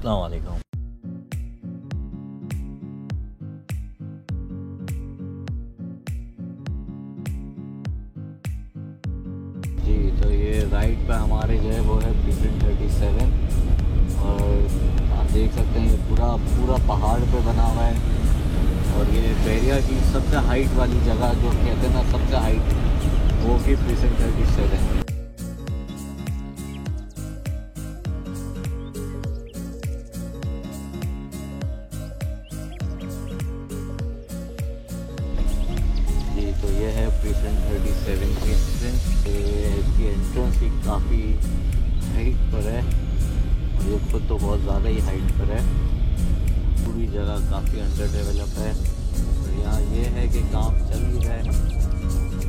अस्सलाम वालेकुम। जी तो ये राइट पे हमारे जो है वो है प्रिंट 37 और आप देख सकते हैं ये पूरा पहाड़ पे बना हुआ है। और ये बहरिया की सबसे हाइट वाली जगह जो कहते हैं ना सबसे हाइट, वो भी प्रिंट 37। जी तो ये है प्रिंट 37 की एंट्रेंस। इसकी एंट्रेंस ही काफ़ी हाइट पर है और ये खुद तो बहुत ज़्यादा ही हाइट पर है। पूरी जगह काफ़ी अंडर डेवलप है। तो यहाँ ये है कि काम चल ही रहा है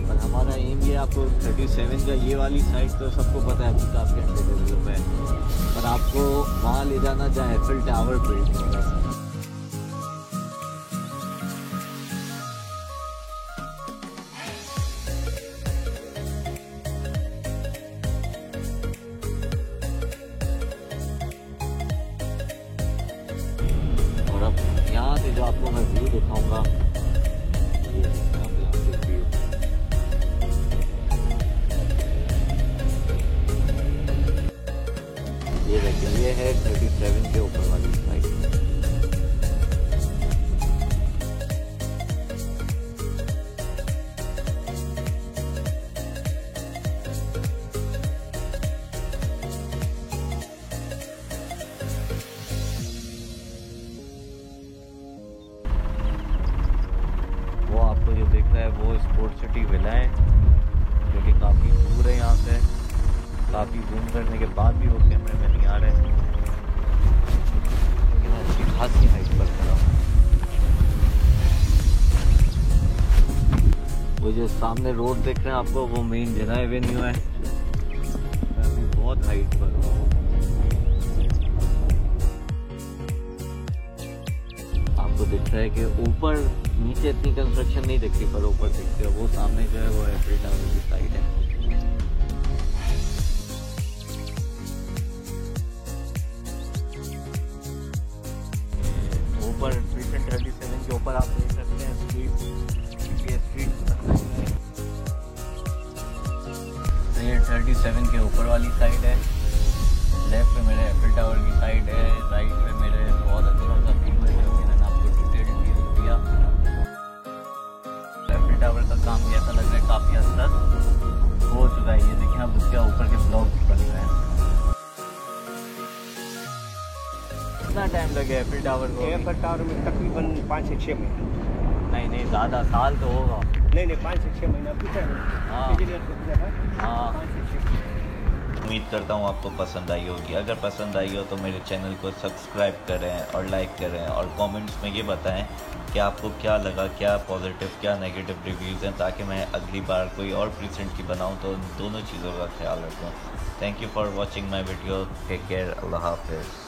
और हमारा एम ये आपको 37 का ये वाली साइड तो सबको पता है कि काफ़ी अंडर डेवलप है, पर आपको वहाँ ले जाना जहाँ एफिल टावर बिल्ड हो रहा है। और अब यहाँ से जो आपको मैं व्यू दिखाऊंगा, ये देखिए ये है 37 के ऊपर वाली साइड। वो आपको जो दिख रहा है वो स्पोर्ट सिटी विला है, जो कि काफ़ी दूर है यहाँ से। काफ़ी जूम करने के बाद भी वो कैमरे में नहीं आ रहे, लेकिन अच्छी खासी हाइट पर खड़ा हूँ। वो जो सामने रोड देख रहे हैं आपको, वो मेन जनाह एवेन्यू है। मैं अभी बहुत हाइट पर हूँ। आपको दिख रहा है कि ऊपर नीचे इतनी कंस्ट्रक्शन नहीं दिखती, पर ऊपर दिखती है। वो सामने जो है वो एफिल टावर की साइड है। ऊपर प्रिंट 37 के ऊपर आप देख सकते हैं स्ट्रीट। ये 37 के ऊपर वाली साइड है। लेफ्ट पे मेरे एफिल टावर की साइड है, राइट पे मेरे बहुत अच्छा सा व्यू है जो मैंने आपको डिटेल व्यू दिया। एफिल टावर का काम भी ऐसा लग रहा है काफ़ी हद तक हो चुका है। ये देखिए आप उसके ऊपर के ब्लॉक बन रहे हैं। कितना टाइम लगे एफिल टावर को? एफिल टावर में तकरीबन 5 से 6 महीने। नहीं ज़्यादा साल तो होगा। नहीं 5 से 6 महीना पीछे। हाँ। 5 से 6 महीने। उम्मीद करता हूँ आपको पसंद आई होगी। अगर पसंद आई हो तो मेरे चैनल को सब्सक्राइब करें और लाइक करें और कमेंट्स में ये बताएं कि आपको क्या लगा, क्या पॉजिटिव क्या नेगेटिव रिव्यूज़ हैं, ताकि मैं अगली बार कोई और प्रेजेंट की बनाऊँ तो इन दोनों चीज़ों का ख्याल रखूँ। Thank you for watching my video. Take care. अल्लाह हाफिज़।